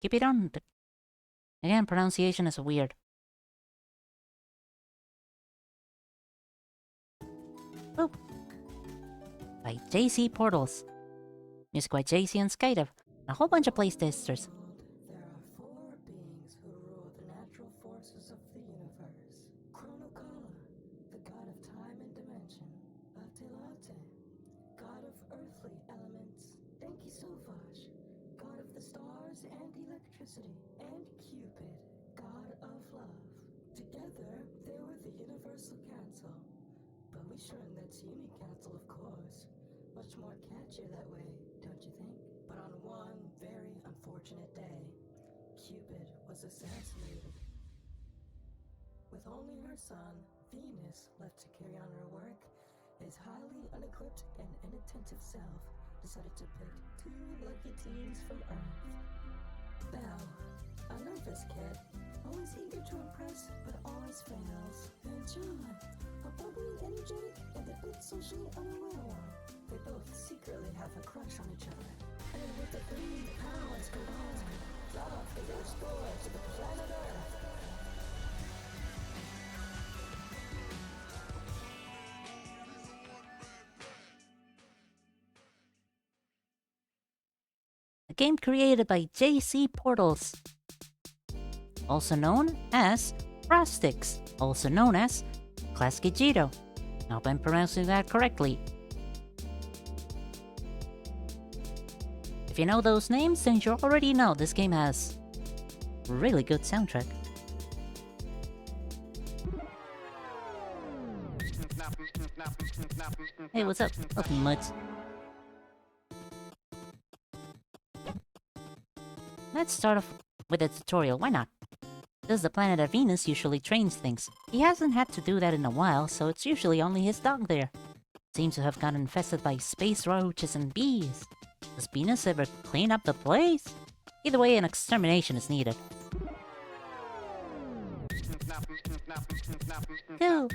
KIPIDON. Again, pronunciation is weird. Boop. By JC Portals. Music by JC and Skydive. A whole bunch of playtesters. There are four beings who rule the natural forces of the universe. Chronokala, the god of time and dimension. Atelate, god of earthly elements. Enki Sovash, god of the stars and electricity. And Cupid, god of love. Together, they were the Universal Council. But we shorten that to Uni-Council, of course. Much more catchier that way, don't you think? But on one very unfortunate day, Cupid was assassinated. With only her son, Venus, left to carry on her work, his highly unequipped and inattentive self decided to pick two lucky teens from Earth. Belle, a nervous kid, always eager to impress, but always fails. And John, a bubbly, energetic, and a bit socially unaware one. They both secretly have a crush on each other. And with the three powers combined, love is restored to the planet Earth. A game created by JC Portals. Also known as Frostix. Also known as Classic Jito. I hope I'm pronouncing that correctly. If you know those names, then you already know this game has really good soundtrack. Hey, what's up? Nothing much. Let's start off with a tutorial, why not? This is the planet that Venus usually trains things. He hasn't had to do that in a while, so it's usually only his dog there. Seems to have gotten infested by space roaches and bees. Does Venus ever clean up the place? Either way, an extermination is needed. Go!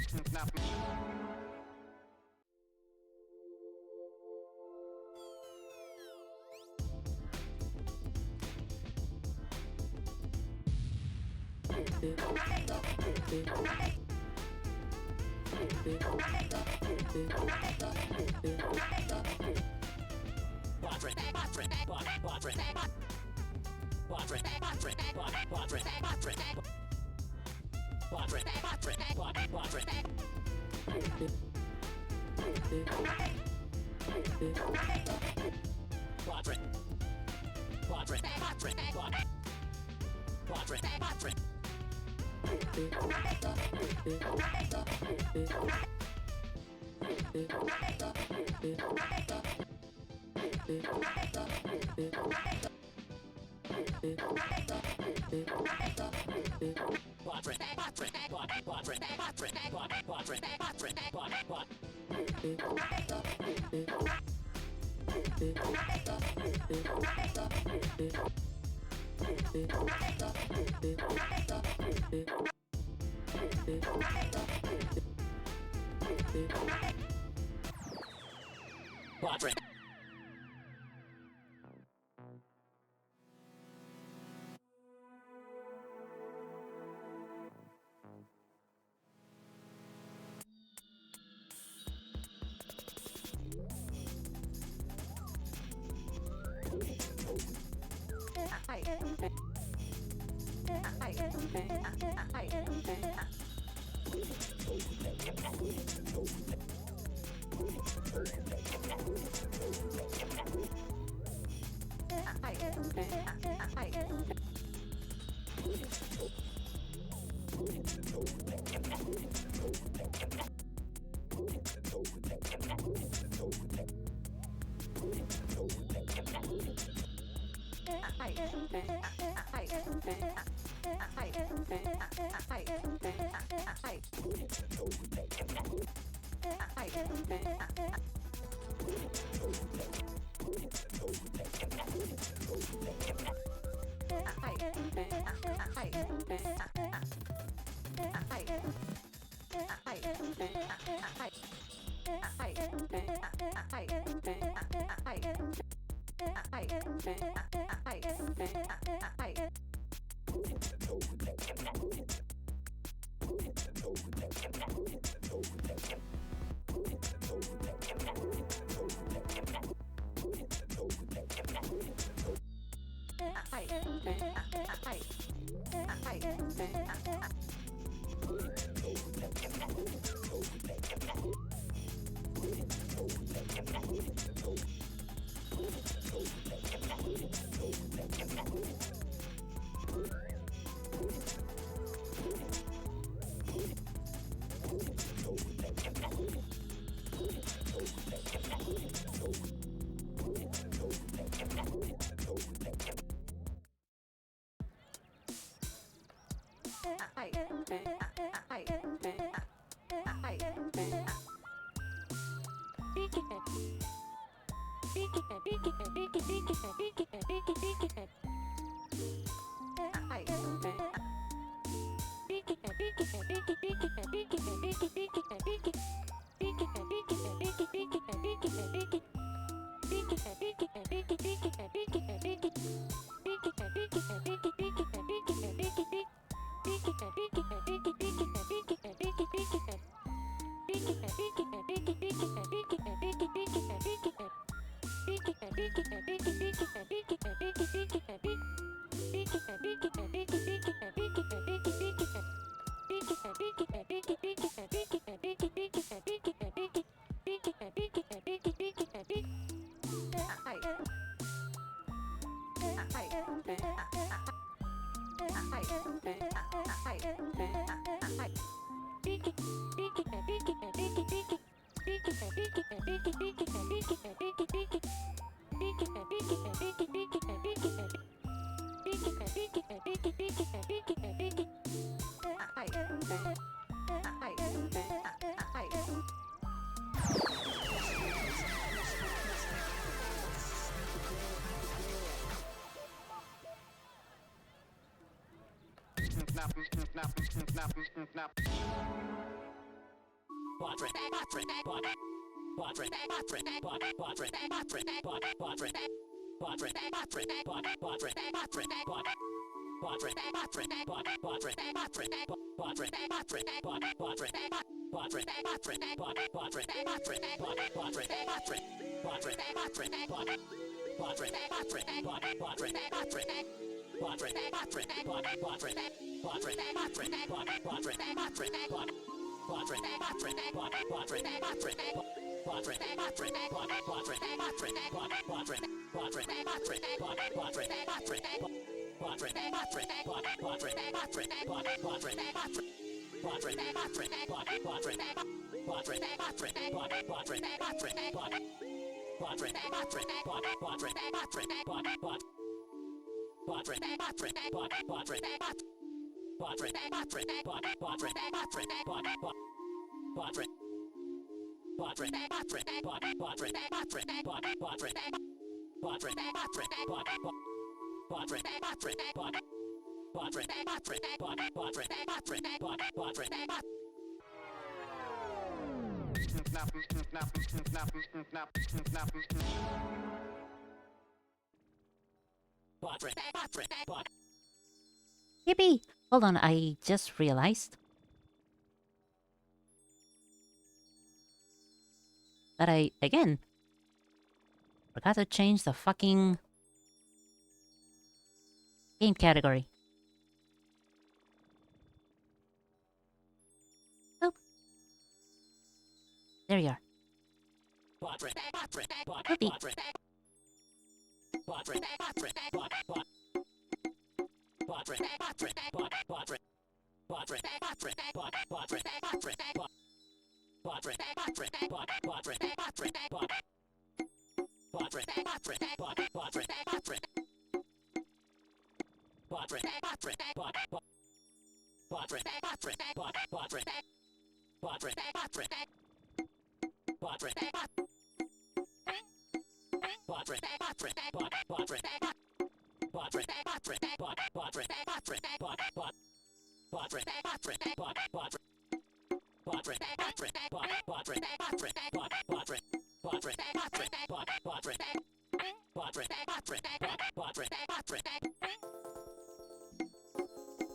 Yippee! Hold on, I just realized that I, again, forgot to change the fucking game category. Oh. There you are. Whoopee.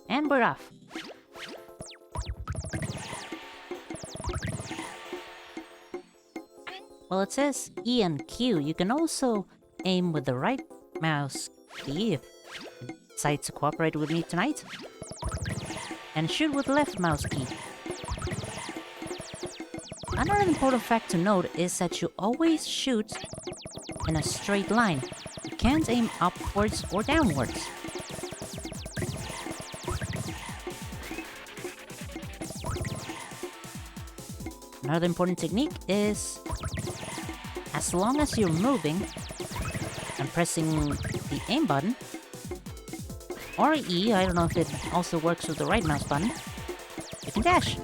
And we're off. Well, it says E and Q. You can also aim with the right mouse key Decide to cooperate with me tonight? And shoot with left mouse key. Another important fact to note is that you always shoot in a straight line. You can't aim upwards or downwards. Another important technique is, as long as you're moving and pressing the aim button, or E, I don't know if it also works with the right mouse button, you can dash.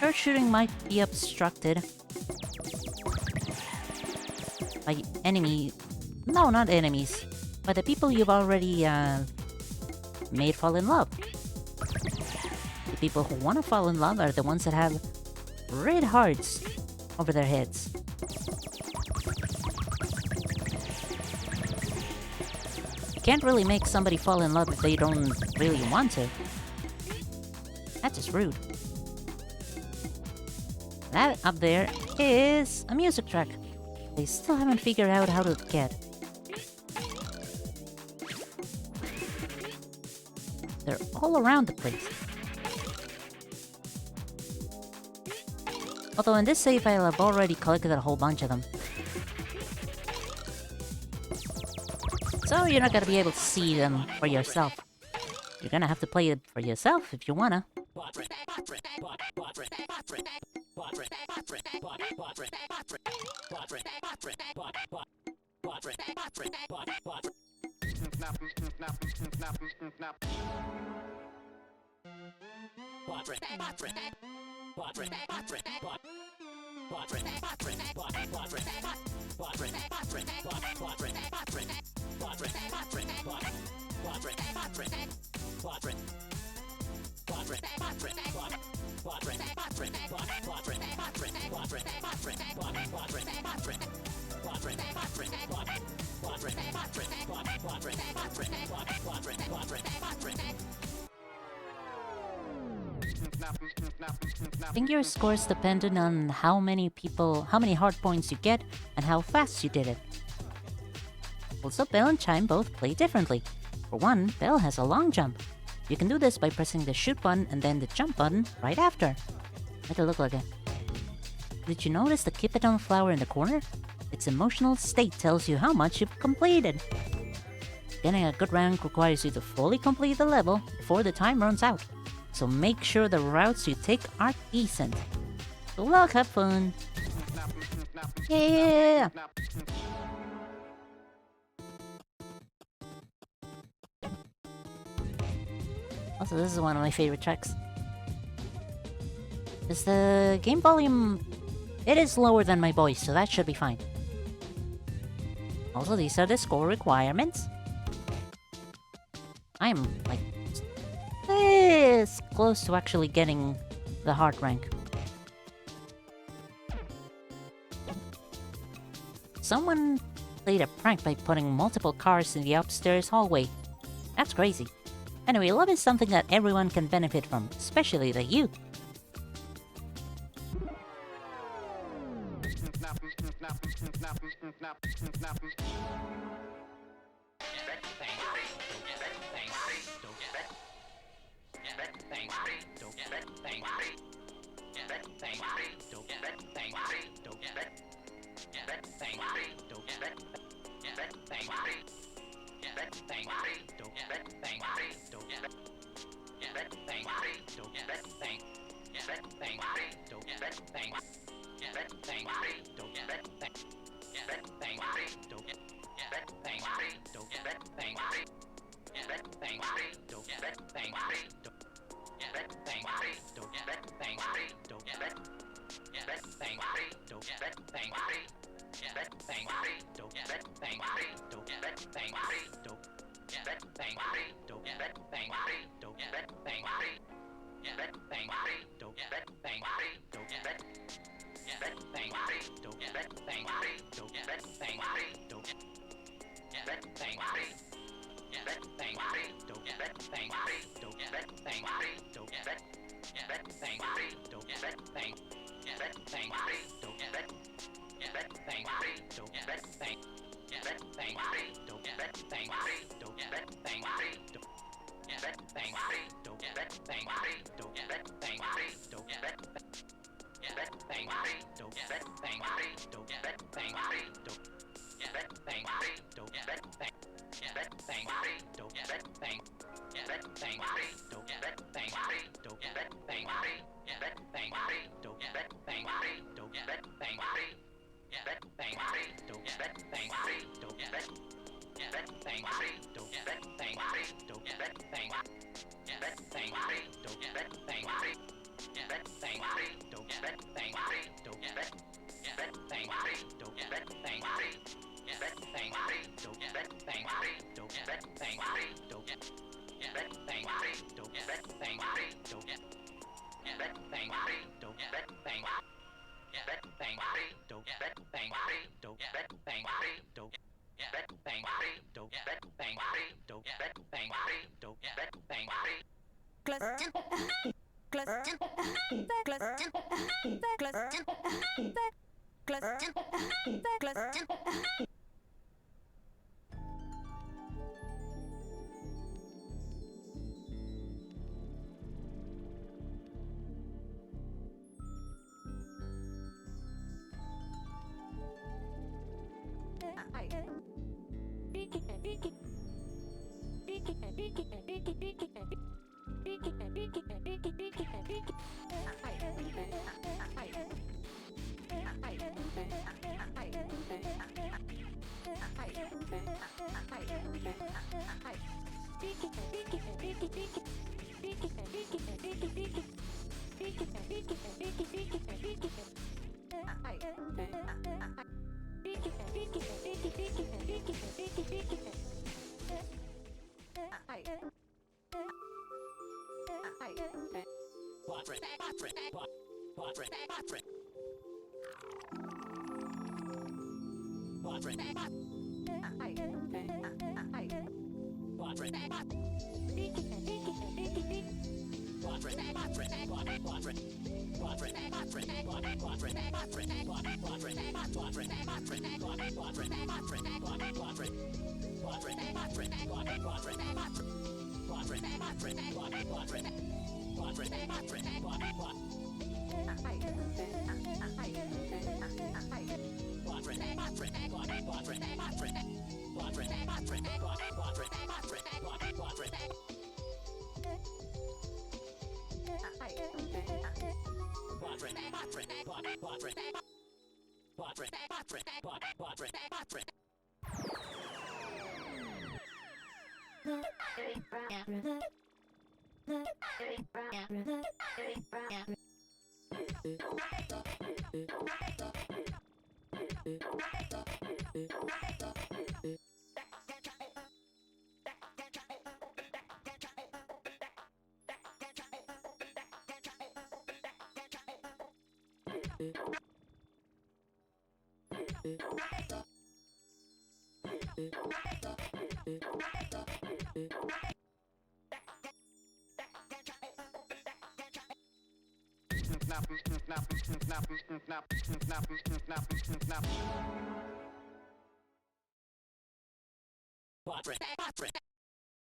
Your shooting might be obstructed by no, not enemies, by the people you've already made fall in love. The people who want to fall in love are the ones that have red hearts over their heads. You can't really make somebody fall in love if they don't really want to. That's just rude. That up there is a music track. They still haven't figured out how to get. They're all around the place. Although in this save file I've already collected a whole bunch of them. So you're not gonna be able to see them for yourself. You're gonna have to play it for yourself if you wanna. I think your scores depended on how many hard points you get and how fast you did it. Also, Bell and Chime both play differently. For one, Bell has a long jump. You can do this by pressing the shoot button and then the jump button right after. Make it look like it. Did you notice the KIPIDON flower in the corner? Its emotional state tells you how much you've completed. Getting a good rank requires you to fully complete the level before the time runs out. So make sure the routes you take are decent. Good luck, have fun! Yeah! Also, this is one of my favorite tracks. Is the game volume... It is lower than my voice, so that should be fine. Also, these are the score requirements. I'm, like, this close to actually getting the hard rank. Someone played a prank by putting multiple cars in the upstairs hallway. That's crazy. Anyway, love is something that everyone can benefit from, especially the youth.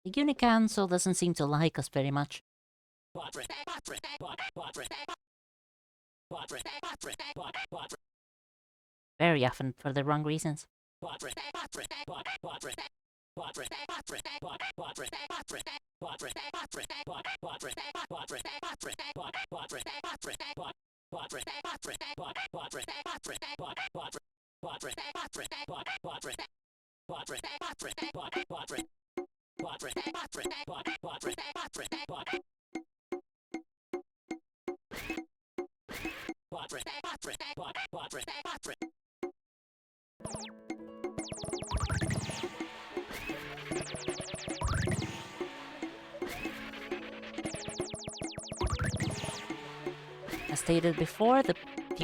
The Uni Council doesn't seem to like us very much. Very often for the wrong reasons. As stated before, the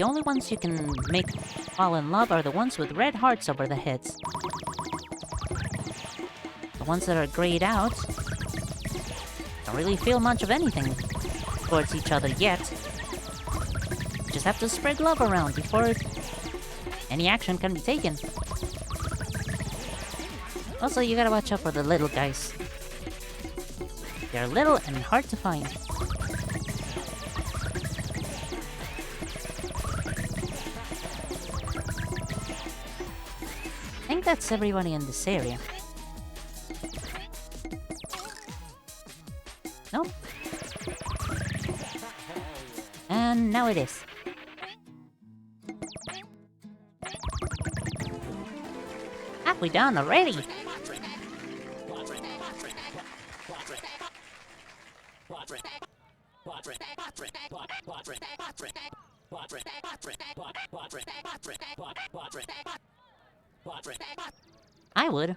only ones you can make fall in love are the ones with red hearts over the heads. The ones that are grayed out don't really feel much of anything towards each other yet. Just have to spread love around before any action can be taken. Also, you gotta watch out for the little guys. They're little and hard to find. I think that's everybody in this area. Nope. And now it is. Halfway done already. I would.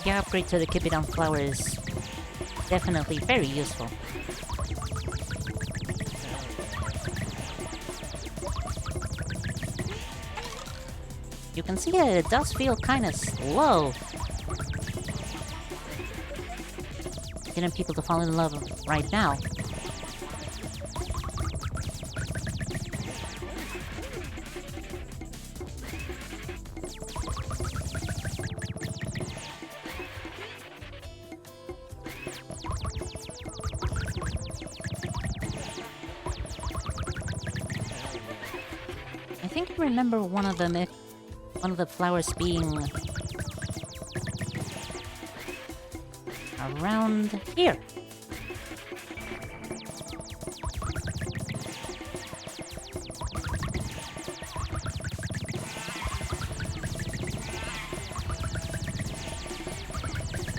The upgrade to the KIPIDON flower is definitely very useful. You can see that it does feel kinda slow. Getting people to fall in love right now. I think I remember one of them, one of the flowers being around here.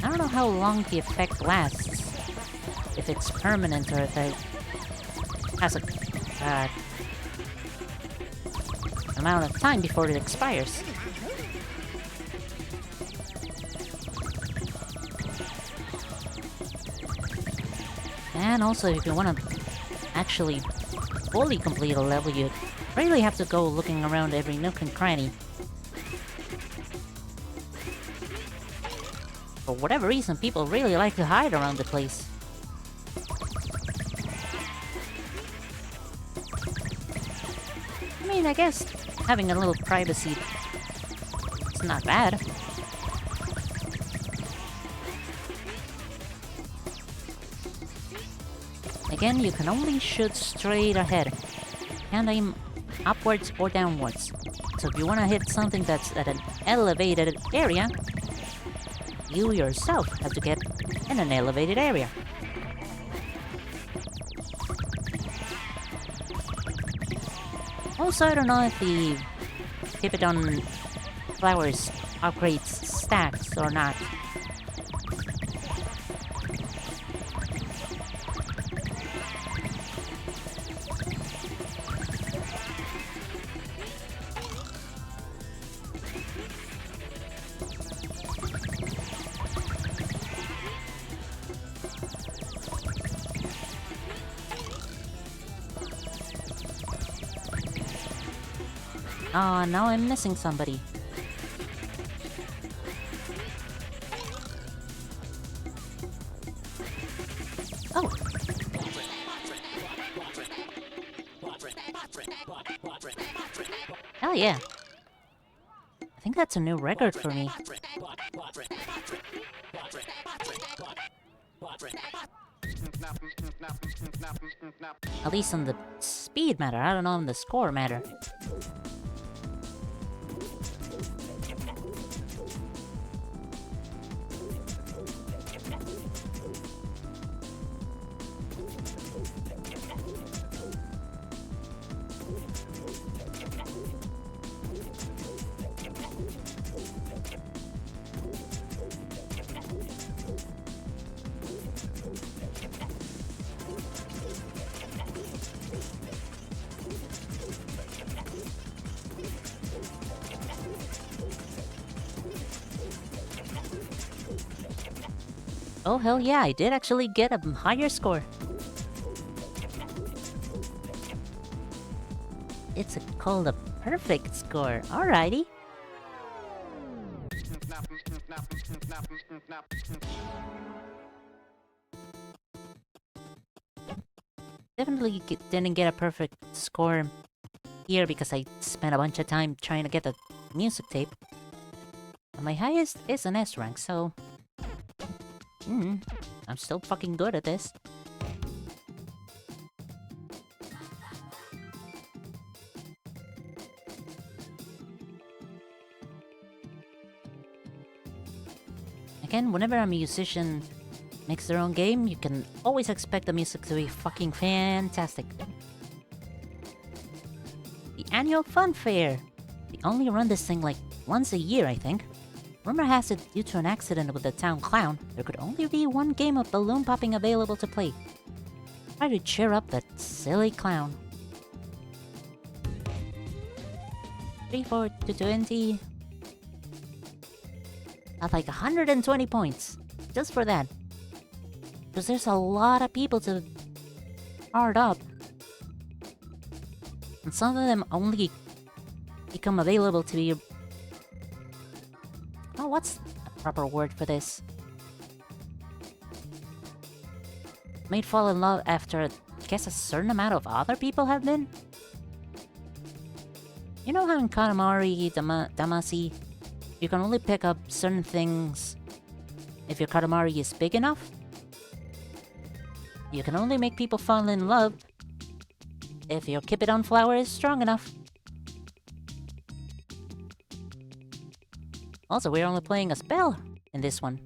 I don't know how long the effect lasts, if it's permanent or if it has a amount of time before it expires. And also, if you want to actually fully complete a level, you really have to go looking around every nook and cranny. For whatever reason, people really like to hide around the place. I mean, I guess having a little privacy is not bad. Again, you can only shoot straight ahead. Can't aim upwards or downwards. So if you want to hit something that's at an elevated area, you yourself have to get in an elevated area. Also, I don't know if the KIPIDON flowers upgrades stacks or not. Oh, now I'm missing somebody. Oh. Hell yeah. I think that's a new record for me. At least on the speed matter, I don't know on the score matter. Oh, hell yeah, I did actually get a higher score. It's called a perfect score. Alrighty. Definitely didn't get a perfect score here because I spent a bunch of time trying to get the music tape. But my highest is an S rank, so... I'm still fucking good at this. Again, whenever a musician makes their own game, you can always expect the music to be fucking fantastic. The annual fun fair. They only run this thing like once a year, I think. Rumor has it, due to an accident with the town clown, there could only be one game of balloon popping available to play. Try to cheer up that silly clown. 3, 4, 2, 20. At like 120 points. Just for that. Because there's a lot of people to start up. And some of them only become available to be... Oh, what's a proper word for this? Made fall in love after, I guess, a certain amount of other people have been? You know how in Katamari Damacy, you can only pick up certain things if your Katamari is big enough? You can only make people fall in love if your KIPIDON flower is strong enough. Also, we're only playing a spell in this one.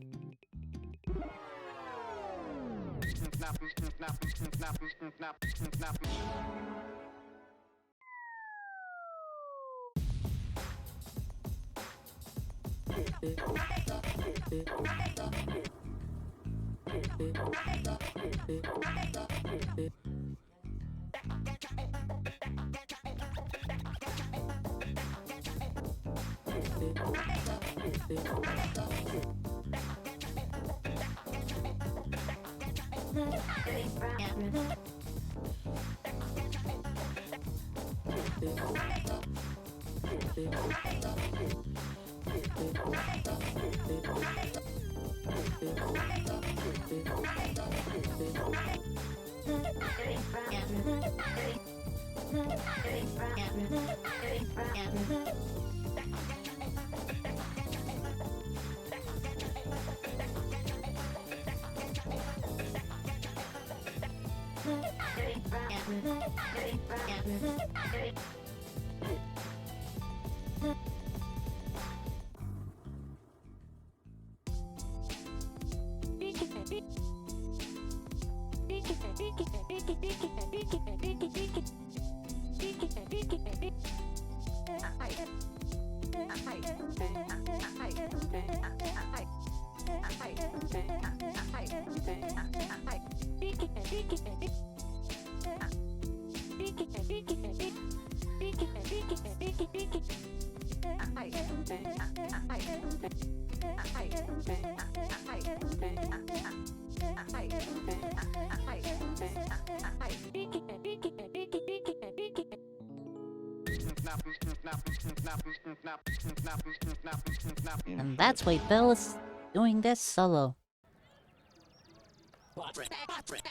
And that's why Bell is doing this solo.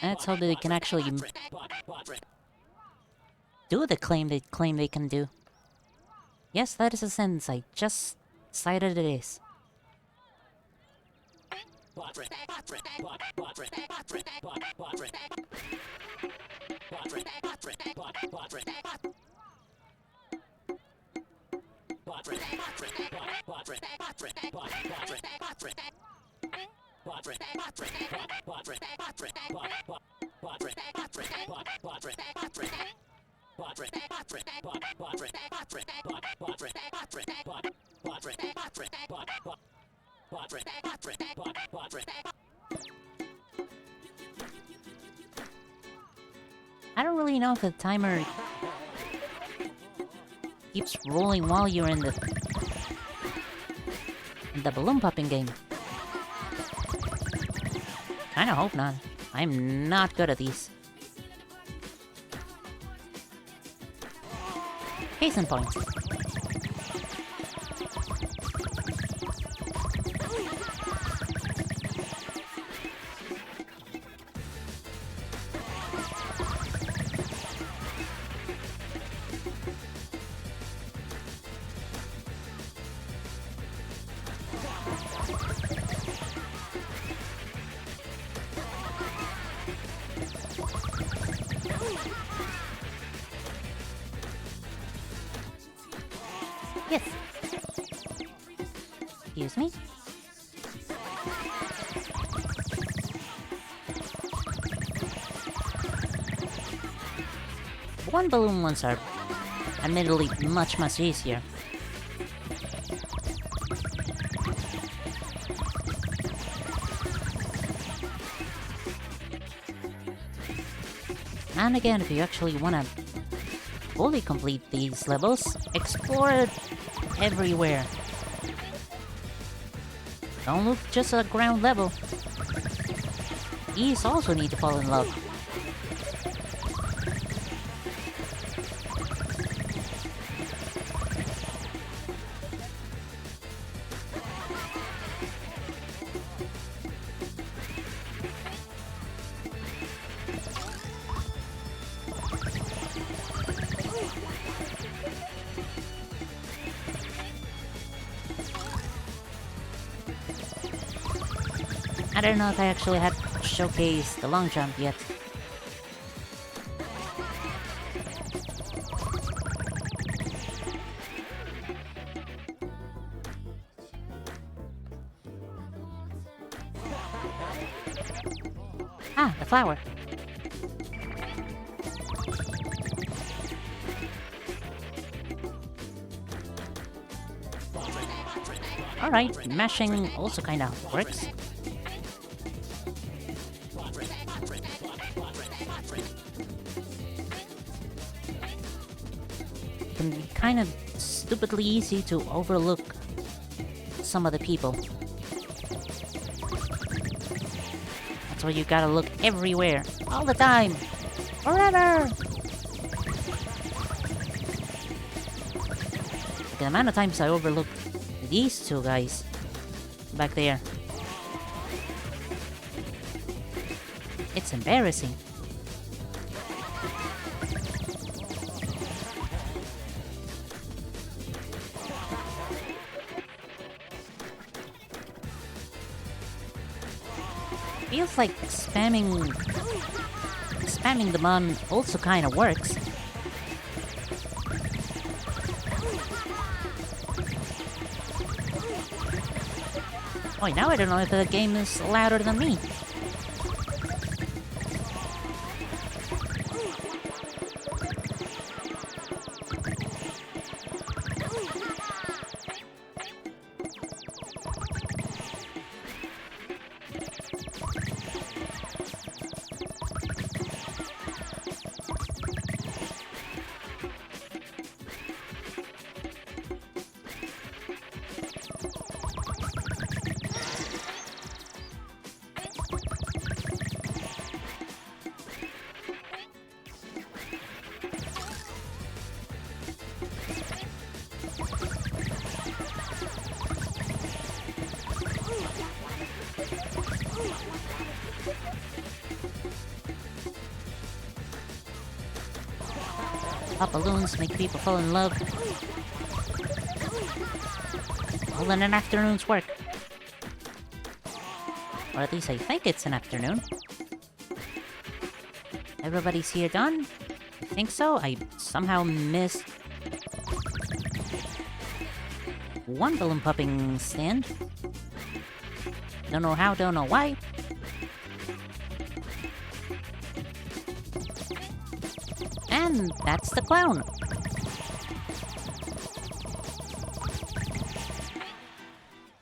That's how they can actually do the claim they can do. Yes, that is a sentence I just cited it is. I don't really know if the timer keeps rolling while you're in the balloon popping game. Kinda hope not. I'm not good at these. Case in point. Yes. Excuse me? One balloon ones are admittedly much easier. And again, if you actually want to fully complete these levels, explore it everywhere. Don't look just at ground level. These also need to fall in love. I don't know if I actually had showcased the long jump yet. Ah, the flower. Alright, mashing also kinda works. Can be kind of stupidly easy to overlook some of the people. That's why you gotta look everywhere, all the time, forever! The amount of times I overlooked these two guys back there. It's embarrassing. Feels like spamming the button also kind of works. Oh, now I don't know if the game is louder than me. Pop balloons make people fall in love. All in an afternoon's work. Or at least I think it's an afternoon. Everybody's here done? I think so. I somehow missed one balloon popping stand. Don't know how, don't know why. And that's the clown.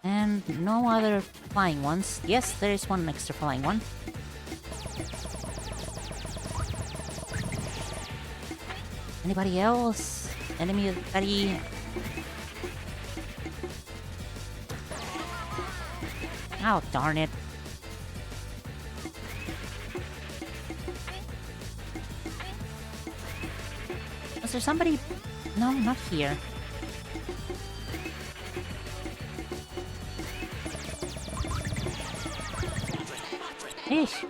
And no other flying ones. Yes, there is one extra flying one. Anybody else? Anybody? Oh, darn it. Was there somebody? No, not here. Eesh.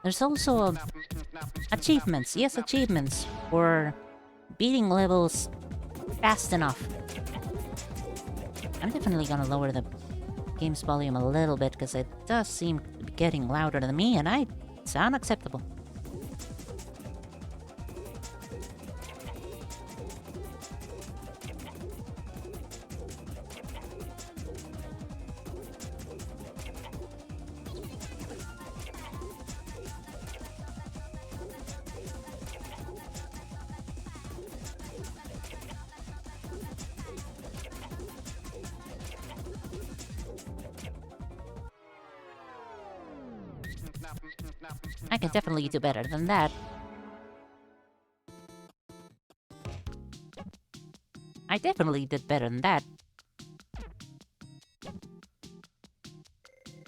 There's also achievements. Yes, achievements for beating levels fast enough. I'm definitely gonna lower the game's volume a little bit because it does seem to be getting louder than me, and it's unacceptable. I can definitely do better than that. I definitely did better than that.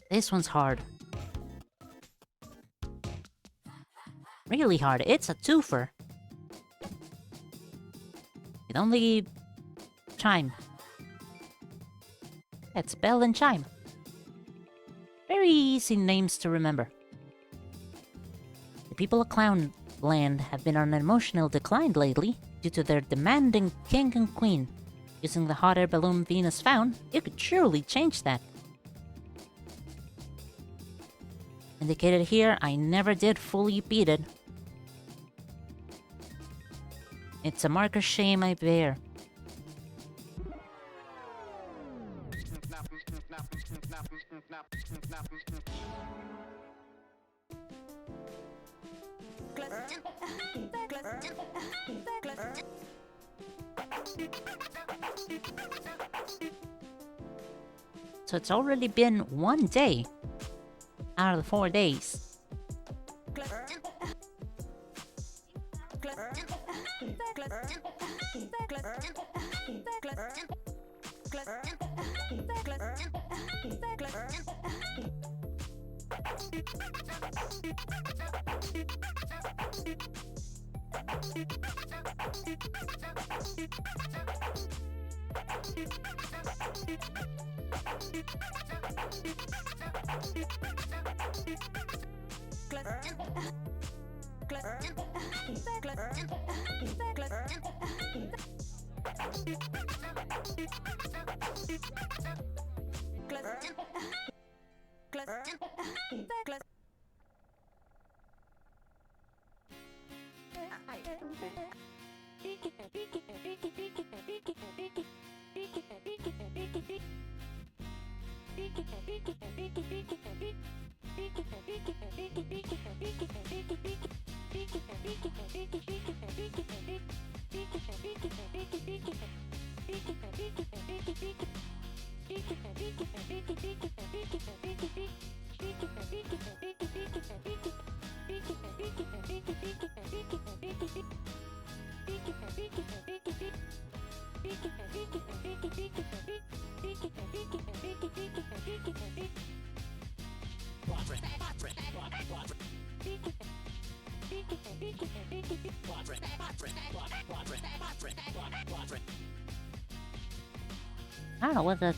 This one's hard. Really hard. It's a twofer. With only chime. It's bell and chime. Very easy names to remember. The people of Clownland have been on an emotional decline lately due to their demanding king and queen. Using the hot air balloon Venus found, you could surely change that. Indicated here, I never did fully beat it. It's a marker shame I bear. So it's already been 1 day out of the 4 days. I don't know what that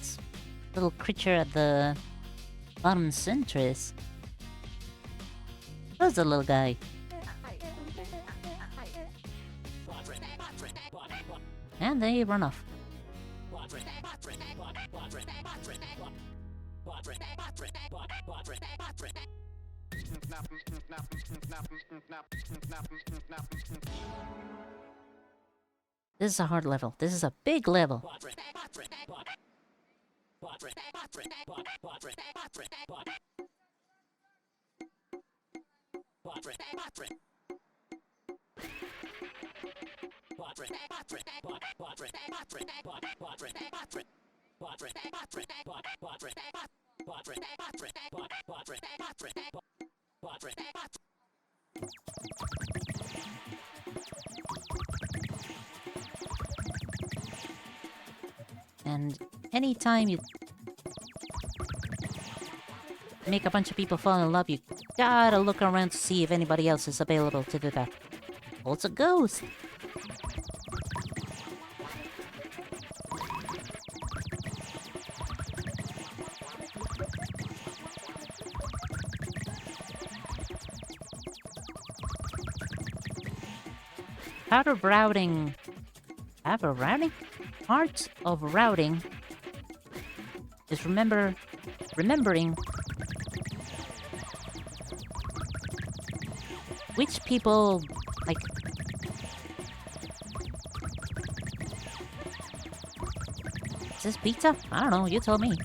little creature at the bottom center is. Who's the little guy? And they run off. This is a hard level. This is a big level. And anytime you make a bunch of people fall in love, you gotta look around to see if anybody else is available to do that. Oh, it's a ghost! Part of routing... Part of routing is remembering which people, like... Is this pizza? I don't know, you tell me.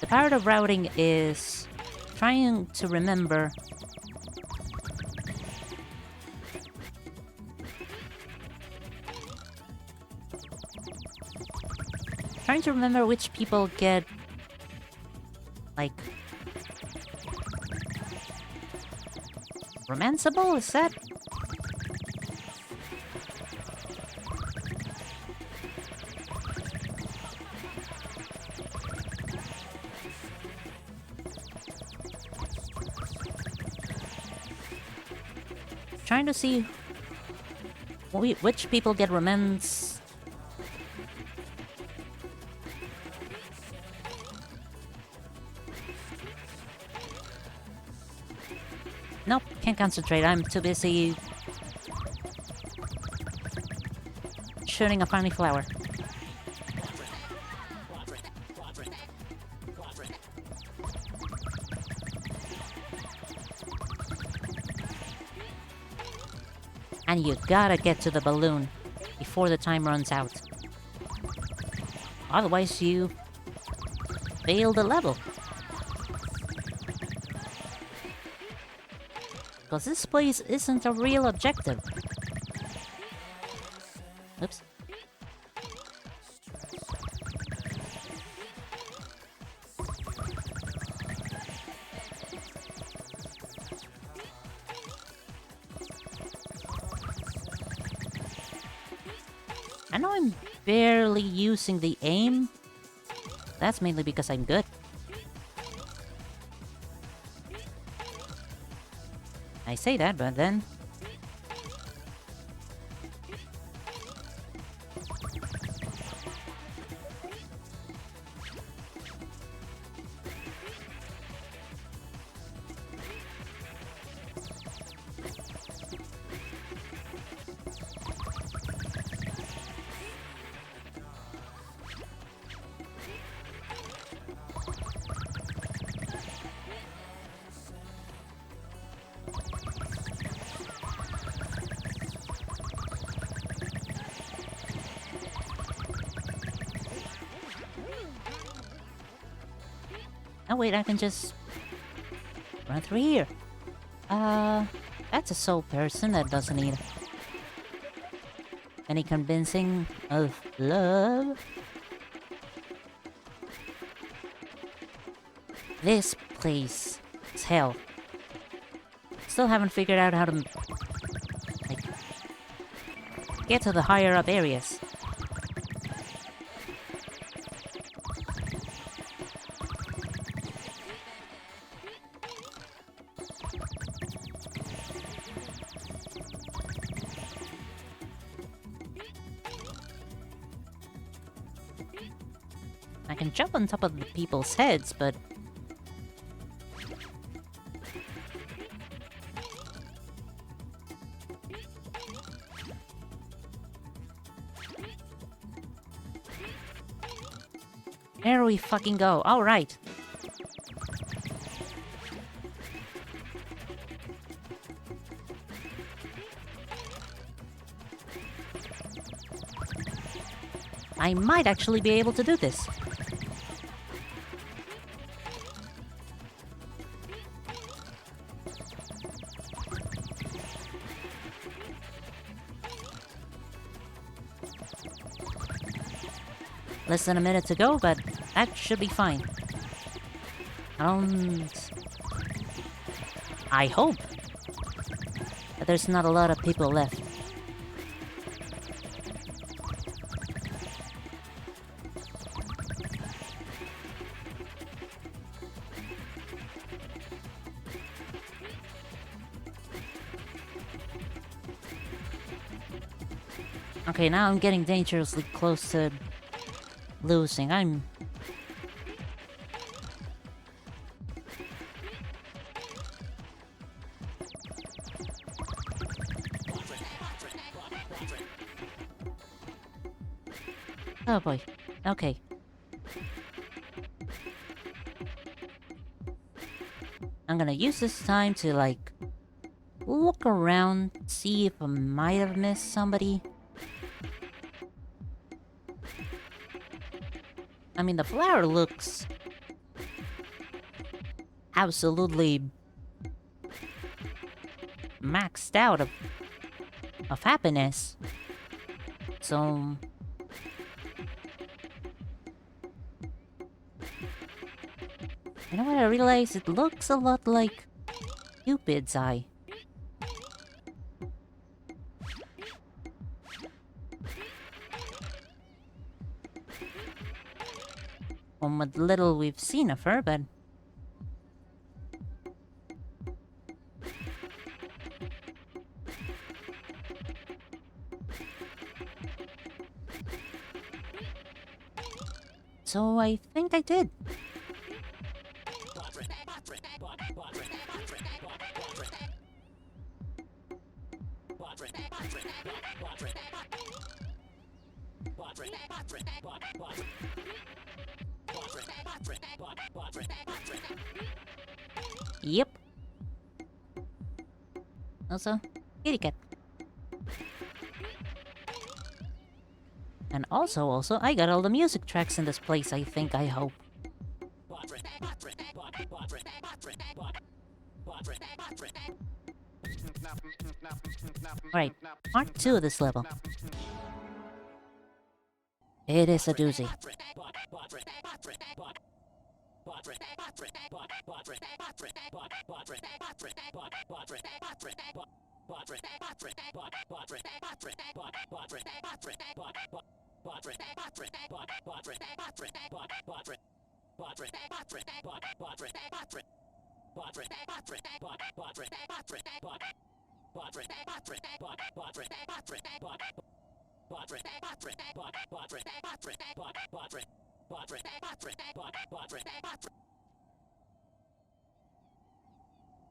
The part of routing is trying to remember which people get, like, romanceable, is that? Trying to see which people get romance. Nope, can't concentrate. I'm too busy shooting a funny flower. And you gotta get to the balloon before the time runs out. Otherwise you fail the level. Because this place isn't a real objective. Oops. I know I'm barely using the aim. That's mainly because I'm good. I say that, but then... Oh wait, I can just run through here. That's a soul person that doesn't need any convincing of love. This place is hell. Still haven't figured out how to, like, get to the higher up areas. I can jump on top of the people's heads, but... There we fucking go. Alright. I might actually be able to do this. Less than a minute to go, but that should be fine. I hope that there's not a lot of people left. Okay, now I'm getting dangerously close to losing. Oh boy. Okay. I'm gonna use this time to, like, look around, see if I might have missed somebody. I mean, the flower looks absolutely maxed out of happiness. So you know what I realized? It looks a lot like Cupid's eye. From what little we've seen of her, but so I think I did. Yep. Also, kitty cat. And also, I got all the music tracks in this place, I think, I hope. Alright, part 2 of this level. It is a doozy.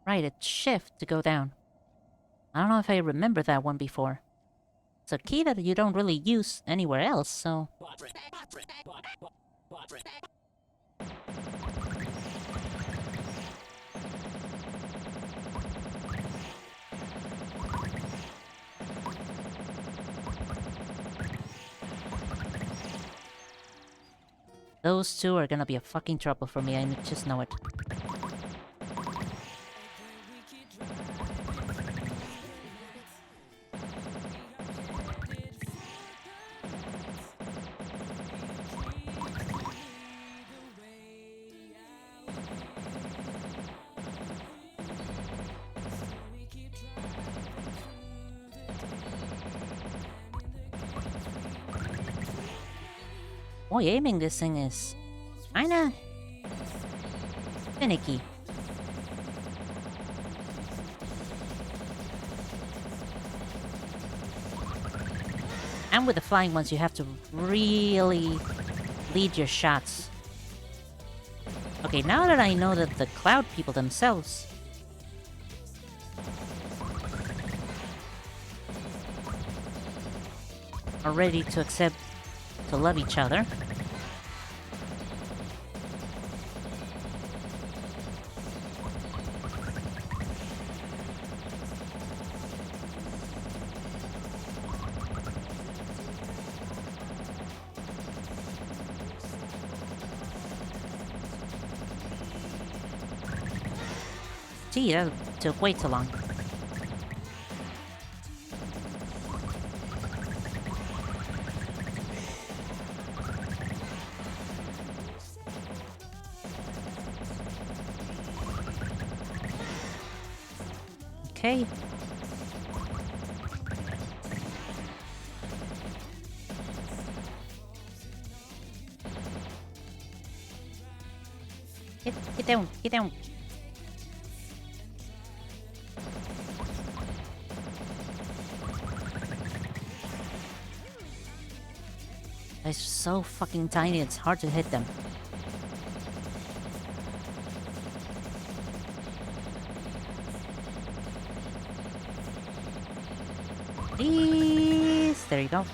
Right, it's shift to go down. I don't know if I remember that one before. It's a key that you don't really use anywhere else, so... Those two are gonna be a fucking trouble for me, I just know it. Boy, aiming this thing is kinda finicky. And with the flying ones, you have to really lead your shots. Okay, now that I know that the cloud people themselves are ready to accept to love each other, Gee, that took way too long. Okay. Get down, get down. They're so fucking tiny, it's hard to hit them. Please! There you go.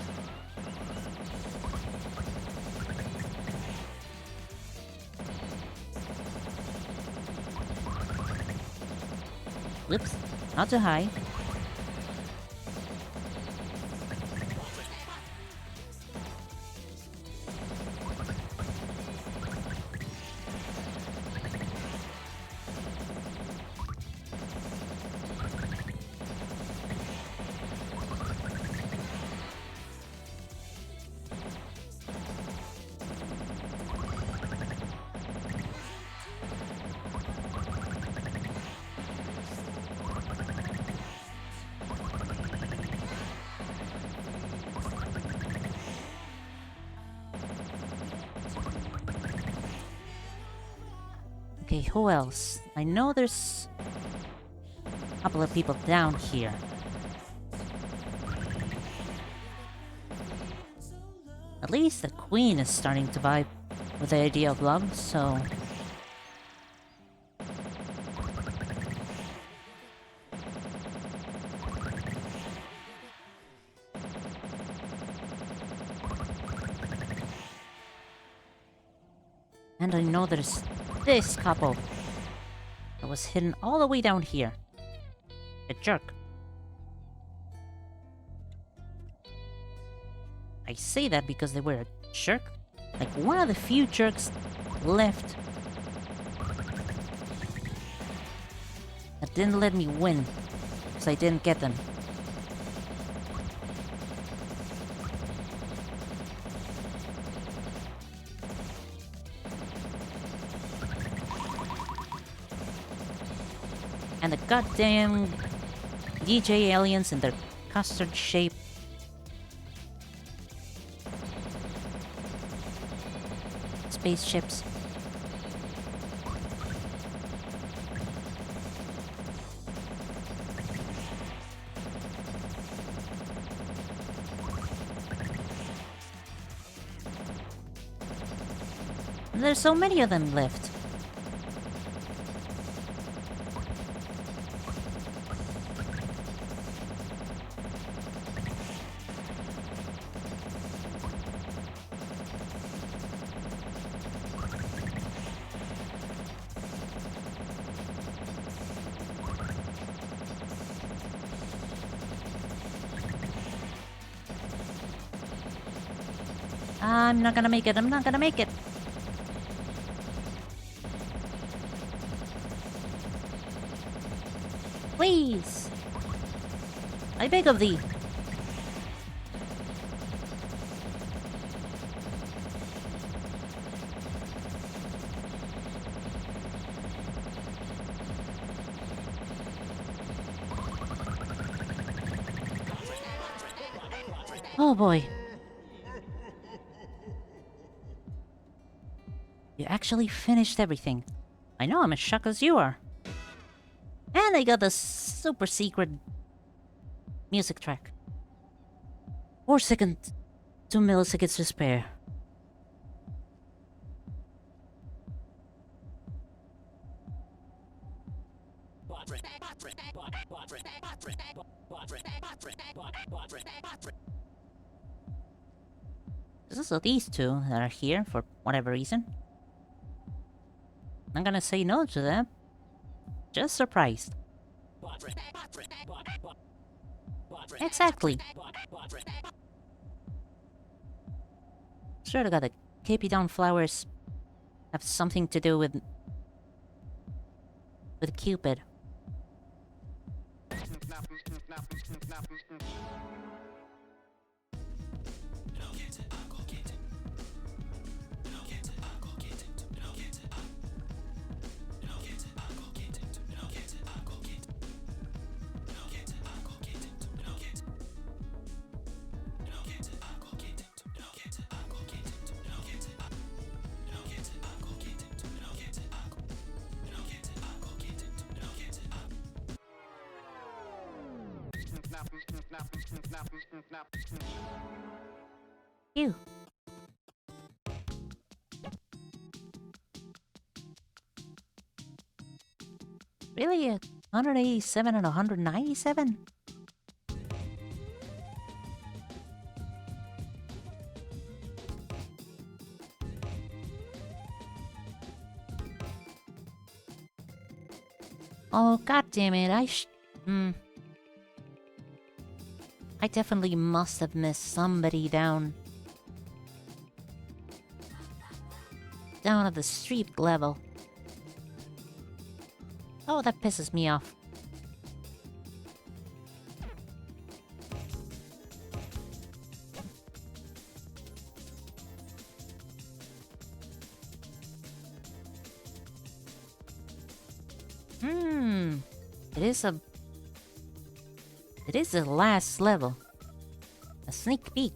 Whoops, not too high. Okay, who else? I know there's a couple of people down here. At least the queen is starting to vibe with the idea of love, so... And I know there's this couple that was hidden all the way down here. A jerk. I say that because they were a jerk. Like one of the few jerks left that didn't let me win because I didn't get them. And the goddamn DJ aliens in their custard shape. Spaceships. And there's so many of them left. I'm not gonna make it. I'm not gonna make it. Please. I beg of thee. Oh boy. You actually finished everything. I know I'm as shocked as you are. And I got the super secret music track. 4 seconds, 2 milliseconds to spare. So these two that are here for whatever reason. I'm gonna say no to them. Just surprised. Exactly. Sure to God, the KIPIDON flowers have something to do with Cupid. Phew. Really? 187 and 197? Oh, god damn it. I definitely must have missed somebody down at the street level. Oh, that pisses me off. It is the last level. A sneak peek.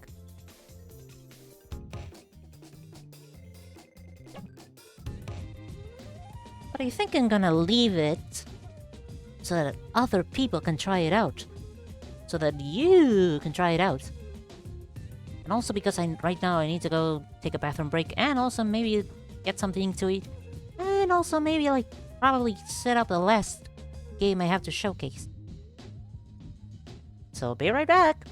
But I think I'm gonna leave it so that other people can try it out. So that you can try it out. And also because right now I need to go take a bathroom break and also maybe get something to eat. And also maybe like probably set up the last game I have to showcase. So be right back!